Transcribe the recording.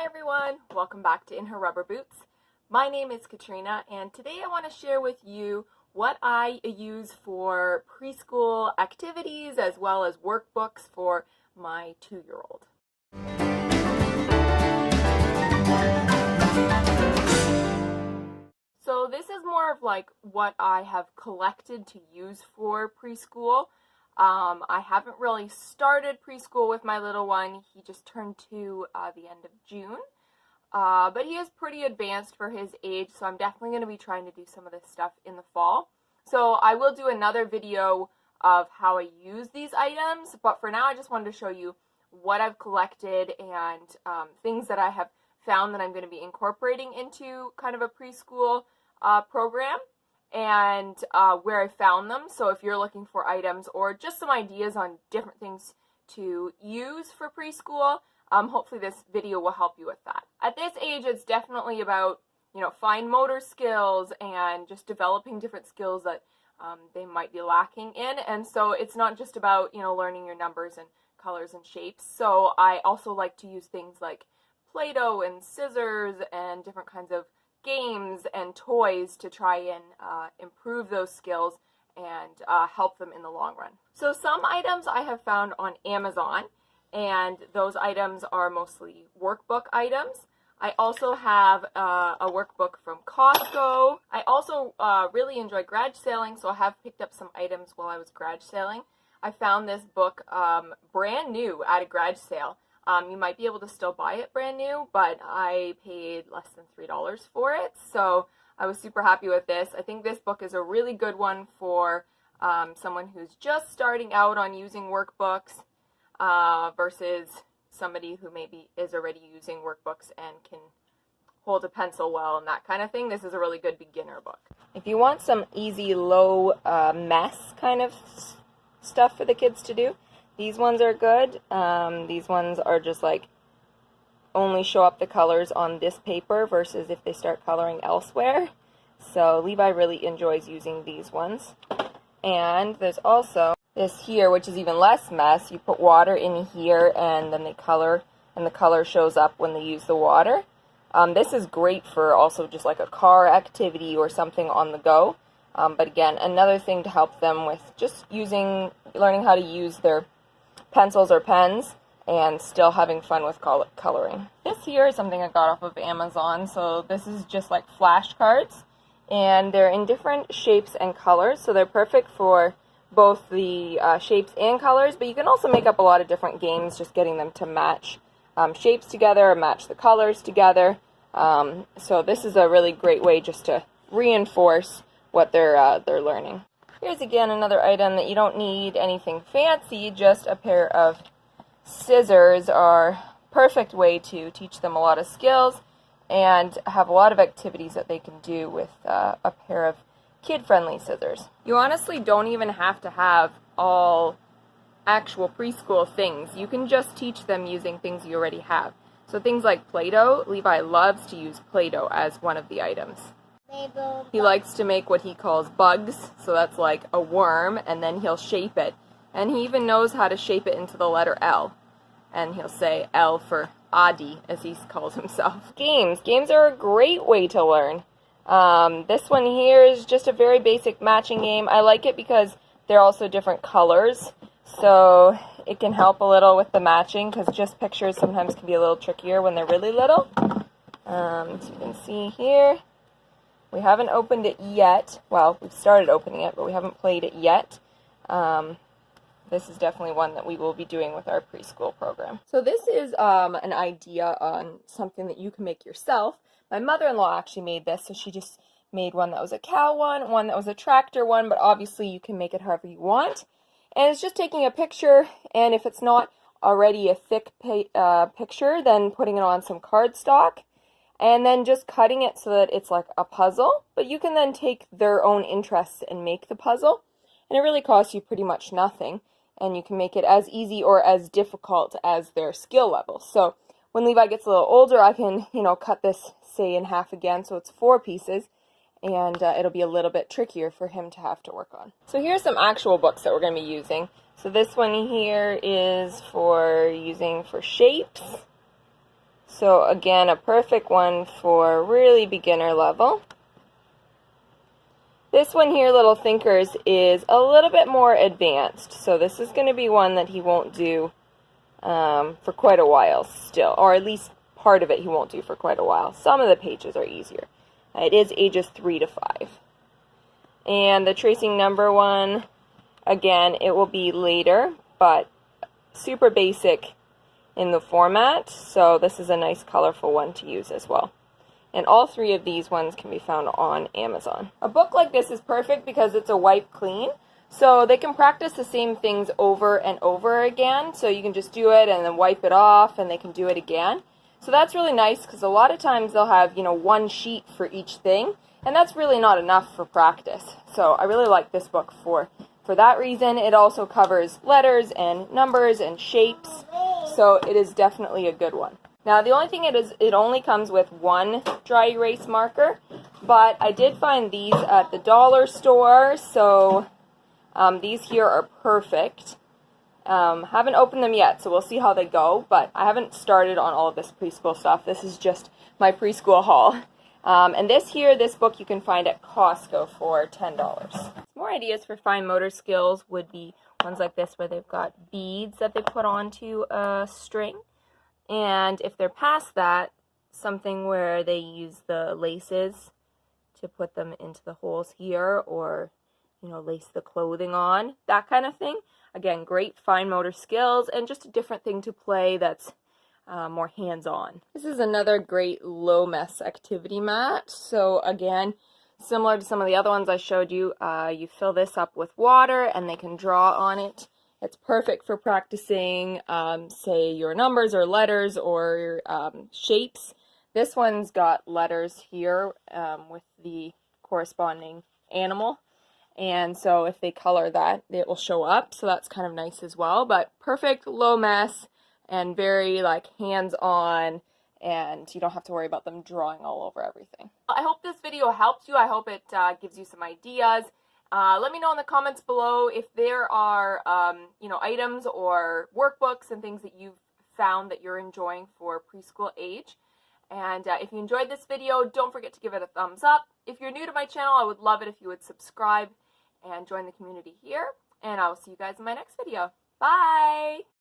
everyone, welcome back to In Her Rubber Boots. My name is Katrina and today I want to share with you what I use for preschool activities as well as workbooks for my 2-year-old. So this is more of like what I have collected to use for preschool. I haven't really started preschool with my little one. He just turned 2 the end of June. But he is pretty advanced for his age, so I'm definitely going to be trying to do some of this stuff in the fall. So I will do another video of how I use these items, but for now I just wanted to show you what I've collected and things that I have found that I'm going to be incorporating into kind of a preschool program, and where I found them. So if you're looking for items or just some ideas on different things to use for preschool, hopefully this video will help you with that. At this age, it's definitely about, fine motor skills and just developing different skills that they might be lacking in. And so it's not just about, learning your numbers and colors and shapes. So I also like to use things like Play-Doh and scissors and different kinds of games and toys to try and improve those skills and help them in the long run. So some items I have found on Amazon, and those items are mostly workbook items. I also have a workbook from Costco. I also really enjoy garage sailing, so I have picked up some items while I was garage sailing. I found this book brand new at a garage sale. You might be able to still buy it brand new, but I paid less than $3 for it, so I was super happy with this. I think this book is a really good one for someone who's just starting out on using workbooks versus somebody who maybe is already using workbooks and can hold a pencil well and that kind of thing. This is a really good beginner book. If you want some easy, low mess kind of stuff for the kids to do, these ones are good. These ones are just like only show up the colors on this paper versus if they start coloring elsewhere. So Levi really enjoys using these ones. And there's also this here, which is even less mess. You put water in here and then they color, and the color shows up when they use the water. This is great for also just like a car activity or something on the go. But again, another thing to help them with just learning how to use their pencils or pens and still having fun with coloring. This here is something I got off of Amazon. So this is just like flashcards, and they're in different shapes and colors, so they're perfect for both the shapes and colors, but you can also make up a lot of different games just getting them to match shapes together or match the colors together. So this is a really great way just to reinforce what they're learning. Here's again another item that you don't need anything fancy, just a pair of scissors are perfect way to teach them a lot of skills and have a lot of activities that they can do with a pair of kid-friendly scissors. You honestly don't even have to have all actual preschool things. You can just teach them using things you already have. So things like Play-Doh, Levi loves to use Play-Doh as one of the items. He likes to make what he calls bugs, so that's like a worm, and then he'll shape it. And he even knows how to shape it into the letter L. And he'll say L for Adi, as he calls himself. Games. Games are a great way to learn. This one here is just a very basic matching game. I like it because they're also different colors, so it can help a little with the matching, because just pictures sometimes can be a little trickier when they're really little. So you can see here, we haven't opened it yet. Well, we've started opening it, but we haven't played it yet. This is definitely one that we will be doing with our preschool program. So this is an idea on something that you can make yourself. My mother-in-law actually made this, so she just made one that was a cow one that was a tractor one, but obviously you can make it however you want. And it's just taking a picture, and if it's not already a thick picture, then putting it on some cardstock, and then just cutting it so that it's like a puzzle. But you can then take their own interests and make the puzzle, and it really costs you pretty much nothing, and you can make it as easy or as difficult as their skill level. So when Levi gets a little older, I can, cut this, say, in half again, so it's 4 pieces, and it'll be a little bit trickier for him to have to work on. So here's some actual books that we're going to be using. So this one here is for using for shapes. So again, a perfect one for really beginner level. This one here, Little Thinkers, is a little bit more advanced. So this is going to be one that he won't do for quite a while still, or at least part of it he won't do for quite a while. Some of the pages are easier. It is ages 3 to 5. And the tracing number one, again, it will be later, but super basic in the format, so this is a nice colorful one to use as well. And all 3 of these ones can be found on Amazon. A book like this is perfect because it's a wipe clean, so they can practice the same things over and over again, so you can just do it and then wipe it off and they can do it again. So that's really nice because a lot of times they'll have, one sheet for each thing, and that's really not enough for practice. So I really like this book for that reason. It also covers letters and numbers and shapes, so it is definitely a good one. Now the only thing it only comes with one dry erase marker, but I did find these at the dollar store, so these here are perfect. Haven't opened them yet, so we'll see how they go, but I haven't started on all of this preschool stuff. This is just my preschool haul. And this book you can find at Costco for $10. More ideas for fine motor skills would be ones like this where they've got beads that they put onto a string. And if they're past that, something where they use the laces to put them into the holes here, or, lace the clothing on, that kind of thing. Again, great fine motor skills and just a different thing to play that's more hands-on. This is another great low mess activity mat. So again, similar to some of the other ones I showed you, you fill this up with water and they can draw on it. It's perfect for practicing, say, your numbers or letters or shapes. This one's got letters here with the corresponding animal. And so if they color that, it will show up. So that's kind of nice as well. But perfect, low mess, and very hands-on, and you don't have to worry about them drawing all over everything. I hope this video helps you. I hope it gives you some ideas. Let me know in the comments below if there are, items or workbooks and things that you've found that you're enjoying for preschool age. And if you enjoyed this video, don't forget to give it a thumbs up. If you're new to my channel, I would love it if you would subscribe and join the community here. And I will see you guys in my next video. Bye!